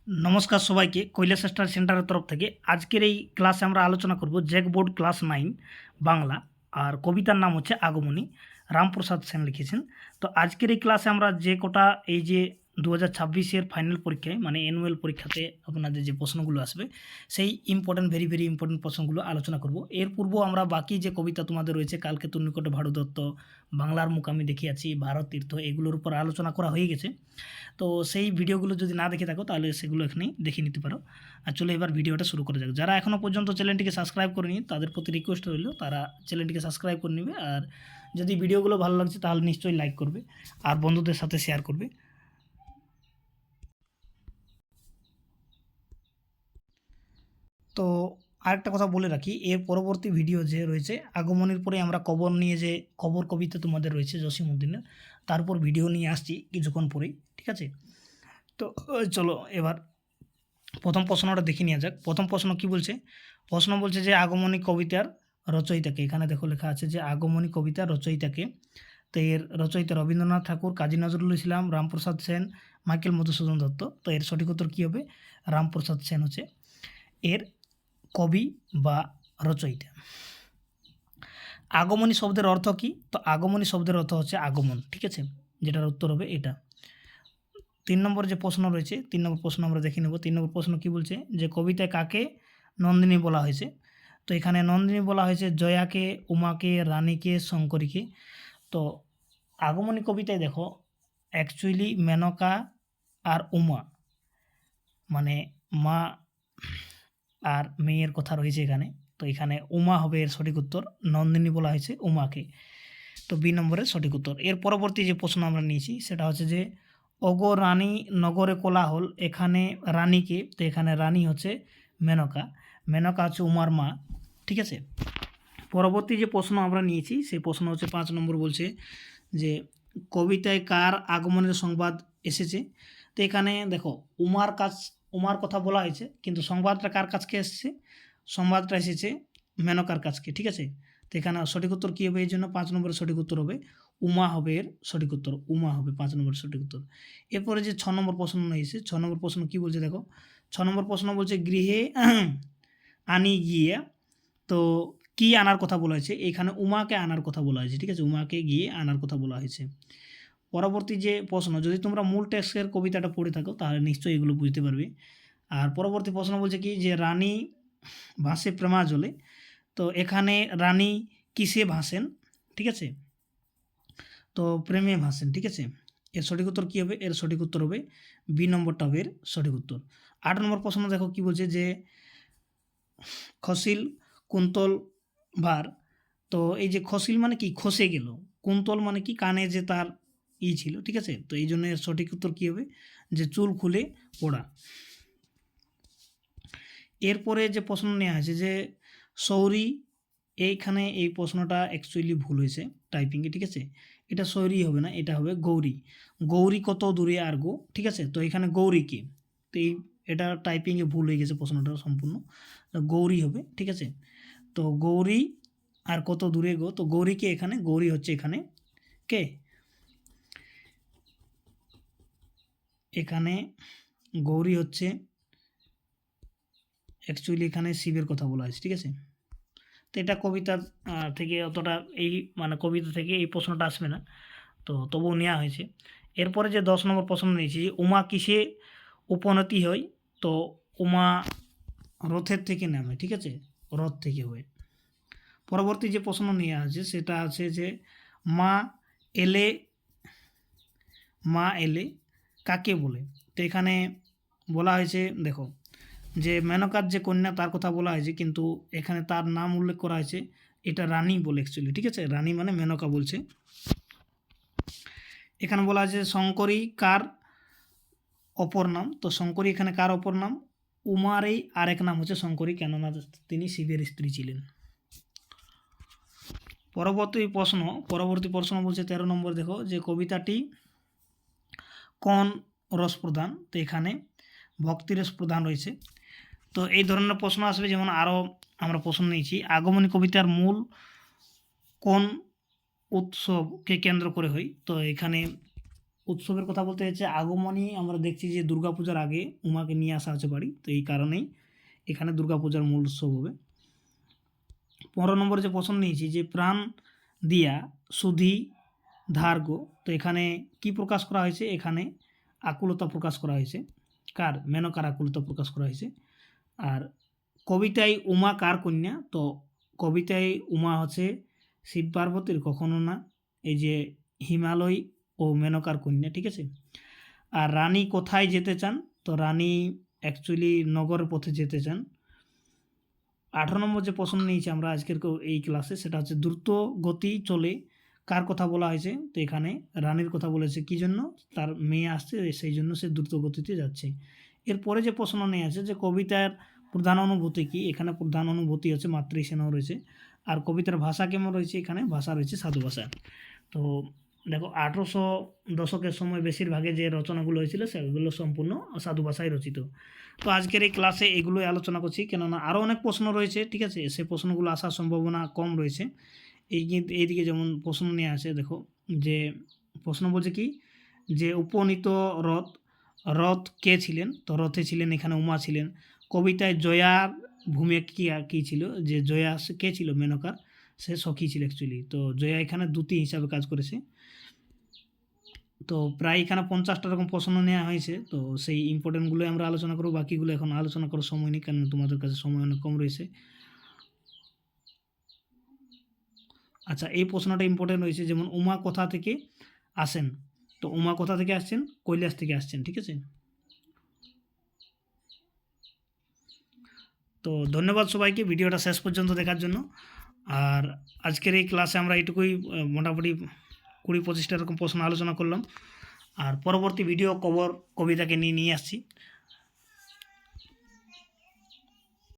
নমস্কার সবাইকে কৈলাস স্টার সেন্টারের তরফ থেকে আজকের এই ক্লাসে আমরা আলোচনা করব জ্যাকবোর্ড ক্লাস 9 বাংলা। আর কবিতার নাম হচ্ছে আগমনী, রামপ্রসাদ সেন লিখেছেন। তো আজকের এই ক্লাসে আমরা যে কটা এই যে 2026-এর ফাইনাল পরীক্ষায় মানে অ্যানুয়াল পরীক্ষাতে আপনাদের যে প্রশ্নগুলো আসবে সেই ইম্পর্টেন্ট ভেরি ইম্পর্টেন্ট প্রশ্নগুলো আলোচনা করব। এর পূর্ব আমরা বাকি যে কবিতা তোমাদের রয়েছে কালকে তোর নিকটে ভারতদত্ত, বাংলার মুখ আমি দেখিয়াছি, ভারত তীর্থ, এগুলোর উপর আলোচনা করা হয়ে গেছে। তো সেই ভিডিওগুলো যদি না দেখে থাকো তাহলে সেগুলো এখানেই দেখে নিতে পারো। আর চলো এবার ভিডিওটা শুরু করা যাক। যারা এখনও পর্যন্ত চ্যানেলটিকে সাবস্ক্রাইব করেনি তাদের প্রতি রিকোয়েস্ট রইল তারা চ্যানেলটিকে সাবস্ক্রাইব করে নেবে। আর যদি ভিডিওগুলো ভালো লাগছে তাহলে নিশ্চয়ই লাইক করবে আর বন্ধুদের সাথে শেয়ার করবে। তো আরেকটা কথা বলে রাখি, এর পরবর্তী ভিডিও যে রয়েছে আগমনের পরে আমরা কবর নিয়ে যে কবর কবিতা তোমাদের রয়েছে জসিমউদ্দিনের, তার উপর ভিডিও নিয়ে আসছি কিছুক্ষণ পরেই, ঠিক আছে? তো চলো এবার প্রথম প্রশ্নটা দেখে নেওয়া যাক। প্রথম প্রশ্ন কি বলছে? প্রশ্ন বলছে যে আগমনী কবিতার রচয়িতাকে, এখানে দেখো লেখা আছে যে আগমনী কবিতার রচয়িতাকে। তো এর রচয়িতা রবীন্দ্রনাথ ঠাকুর, কাজী নজরুল ইসলাম, রামপ্রসাদ সেন, মাইকেল মধুসূদন দত্ত। তো এর সঠিক উত্তর কী হবে? রামপ্রসাদ সেন হচ্ছে এর কবি বা রচয়িতা। আগমনী শব্দের অর্থ কী? তো আগমনী শব্দের অর্থ হচ্ছে আগমন, ঠিক আছে? যেটার উত্তর হবে এটা। 3 নম্বর যে প্রশ্ন রয়েছে, 3 নম্বর প্রশ্ন আমরা দেখে নেব। 3 নম্বর প্রশ্ন কী বলছে? যে কবিতায় কাকে নন্দিনী বলা হয়েছে? তো এখানে নন্দিনী বলা হয়েছে জয়াকে, উমাকে, রানীকে, শঙ্করীকে। তো আগমনী কবিতায় দেখো অ্যাকচুয়ালি মেনকা আর উমা মানে মা আর মেয়ের কথা রয়েছে এখানে। তো এখানে উমা হবে এর সঠিক উত্তর, নন্দিনী বলা হয়েছে উমাকে। তো বি নম্বরের সঠিক উত্তর। এর পরবর্তী যে প্রশ্ন আমরা নিয়েছি সেটা হচ্ছে যে ওগো রানী নগরে কোলাহল, এখানে রানীকে, তো এখানে রানী হচ্ছে মেনকা, মেনকা হচ্ছে উমার মা, ঠিক আছে? পরবর্তী যে প্রশ্ন আমরা নিয়েছি সেই প্রশ্ন হচ্ছে 5 নম্বর, বলছে যে কবিতায় কার আগমনের সংবাদ এসেছে? তো এখানে দেখো উমার কথা বলা হয়েছে কিন্তু সংবাদটা কার কাছকে এসেছে? সংবাদটা এসেছে মেনকার কাছকে, ঠিক আছে? তো এখানে সঠিক উত্তর কী হবে? এই জন্য 5 নম্বরের সঠিক উত্তর হবে উমা হবে এর সঠিক উত্তর, উমা হবে 5 নম্বরের সঠিক উত্তর। এরপরে যে 6 নম্বর প্রশ্ন নিয়েছে, 6 নম্বর প্রশ্ন কী বলছে দেখো। 6 নম্বর প্রশ্ন বলছে গৃহে আনি গিয়ে, তো কি আনার কথা বলা হয়েছে? এখানে উমাকে আনার কথা বলা হয়েছে, ঠিক আছে? উমাকে গিয়ে আনার কথা বলা হয়েছে। পরবর্তী যে প্রশ্ন, যদি তোমরা মূল টেক্সটের কবিতাটা পড়ে থাকো তাহলে নিশ্চয়ই এগুলো বুঝতে পারবে। আর পরবর্তী প্রশ্ন বলছে কি যে রানী ভাসে প্রেমাজলে, তো এখানে রানী কিসে ভাসেন? ঠিক আছে, তো প্রেমে ভাসেন, ঠিক আছে? এর সঠিক উত্তর কী হবে? এর সঠিক উত্তর হবে বি নম্বরটা হবে এর সঠিক উত্তর। 8 নম্বর প্রশ্ন দেখো কি বলছে যে খসিল কুন্তল ভার, তো এই যে খসিল মানে কি? খসে গেল। কুন্তল মানে কি? কানে যে তার ছিল, ঠিক আছে? তো এই জন্য এর সঠিক উত্তর কী হবে? যে চুল খুলে পড়া। এরপরে যে প্রশ্ন নেওয়া হয়েছে যে সৌরি, এইখানে এই প্রশ্নটা অ্যাকচুয়ালি ভুল হয়েছে টাইপিংয়ে, ঠিক আছে? এটা সৌরি হবে না, এটা হবে গৌরী। গৌরী কত দূরে আর গো, ঠিক আছে? তো এখানে গৌরী কি? তো এটা টাইপিংয়ে ভুল হয়ে গেছে প্রশ্নটা সম্পূর্ণ, গৌরী হবে, ঠিক আছে? তো গৌরী আর কত দূরে গো, তো গৌরীকে এখানে, গৌরী হচ্ছে এখানে কে? এখানে গৌরী হচ্ছে অ্যাকচুয়ালি এখানে শিবের কথা বলা হয়েছে, ঠিক আছে? তো এটা কবিতা থেকে অতটা এই মানে কবিতা থেকে এই প্রশ্নটা আসবে না, তো তবুও নেওয়া হয়েছে। এরপরে যে 10 নম্বর প্রশ্ন নিয়েছি, উমা কিসে উপনতি হয়? তো উমা রথের থেকে নামে, ঠিক আছে? রথ থেকে হয়। পরবর্তী যে প্রশ্ন নেওয়া আছে সেটা আছে যে মা এলে, মা এলে কাকে বলে? তো এখানে বলা হয়েছে দেখো যে মেনকার যে কন্যা তার কথা বলা হয়েছে কিন্তু এখানে তার নাম উল্লেখ করা হয়েছে, এটা রানী বলে অ্যাকচুয়ালি, ঠিক আছে? রানী মানে মেনকা বলছে। এখানে বলা আছে শঙ্করী কার অপর নাম? তো শঙ্করী এখানে কার অপর নাম? উমারই আরেক নাম হচ্ছে শঙ্করী, কেননা তিনি শিবের স্ত্রী ছিলেন। পরবর্তী প্রশ্ন বলছে 13 নম্বর, দেখো যে কবিতাটি কোন রস প্রধান? তো এখানে ভক্তি রস প্রধান রয়েছে। তো এই ধরনের প্রশ্ন আসবে, যেমন আরও আমরা প্রশ্ন নিয়েছি আগমনী কবিতার মূল কোন উৎসবকে কেন্দ্র করে হয়? তো এখানে উৎসবের কথা বলতে হচ্ছে আগমনী আমরা দেখছি যে দুর্গাপূজার আগে উমাকে নিয়ে আসা হচ্ছে বাড়ি, তো এই কারণেই এখানে দুর্গাপূজার মূল উৎসব হবে। 15 নম্বরে যে প্রশ্ন নিয়েছি যে প্রাণ দিয়া সুধি ধার্গ, তো এখানে কি প্রকাশ করা হয়েছে? এখানে আকুলতা প্রকাশ করা হয়েছে। কার? মেনকার আকুলতা প্রকাশ করা হয়েছে। আর কবিতায় উমা কার কন্যা? তো কবিতায় উমা হচ্ছে শিব পার্বতীর, কখনো না, এই যে হিমালয় ও মেনকার কন্যা, ঠিক আছে। আর রানী কোথায় যেতে চান? তো রানী অ্যাকচুয়ালি নগরের পথে যেতে চান। 18 নম্বর যে প্রশ্ন নিয়েছি আমরা আজকের এই ক্লাসে, সেটা হচ্ছে দ্রুত গতি চলে কার কথা বলা হয়েছে? তো এখানে রানীর কথা বলেছে, কী জন্য? তার মেয়ে আসছে, সেই জন্য সে দ্রুত গতিতে যাচ্ছে। এরপরে যে প্রশ্ন নিয়ে আছে যে কবিতার প্রধান অনুভূতি কী? এখানে প্রধান অনুভূতি হচ্ছে মাতৃস্নেহ রয়েছে। আর কবিতার ভাষা কেমন রয়েছে? এখানে ভাষা রয়েছে সাধু ভাষা। তো দেখো 1800 দশকের সময় বেশিরভাগে যে রচনাগুলো হয়েছিল সেগুলো সম্পূর্ণ সাধু ভাষায় রচিত। তো আজকের এই ক্লাসে এগুলোই আলোচনা করছি, কেননা আরও অনেক প্রশ্ন রয়েছে, ঠিক আছে, সে প্রশ্নগুলো আসার সম্ভাবনা কম রয়েছে। এইদিকে যেমন প্রশ্ন নিয়ে আসে, দেখো যে প্রশ্ন বলছে কি যে উপনীত রথ কে ছিলেন? তো রথে ছিলেন এখানে উমা ছিলেন। কবিতায় জয়ার ভূমিকা কী ছিল? যে জয়া কে ছিল? মেনকার, সে সখী ছিল অ্যাকচুয়ালি। তো জয়া এখানে দূতী হিসাবে কাজ করেছে। তো প্রায় এখানে 50টা রকম প্রশ্ন নেওয়া হয়েছে, তো সেই ইম্পর্টেন্টগুলোই আমরা আলোচনা করব, বাকিগুলো এখন আলোচনা করার সময় নেই, কারণ তোমাদের কাছে সময় অনেক কম রয়েছে। আচ্ছা, এই প্রশ্নটা ইম্পর্টেন্ট রয়েছে, যেমন উমা কোথা থেকে আসেন? তো উমা কোথা থেকে আসছেন? কৈলাস থেকে আসছেন, ঠিক আছে। তো ধন্যবাদ সবাইকে ভিডিওটা শেষ পর্যন্ত দেখার জন্য। আর আজকের এই ক্লাসে আমরা এইটুকুই, মোটামুটি 20-25টা এরকম প্রশ্ন আলোচনা করলাম। আর পরবর্তী ভিডিও কবিতাকে নিয়ে আসছি।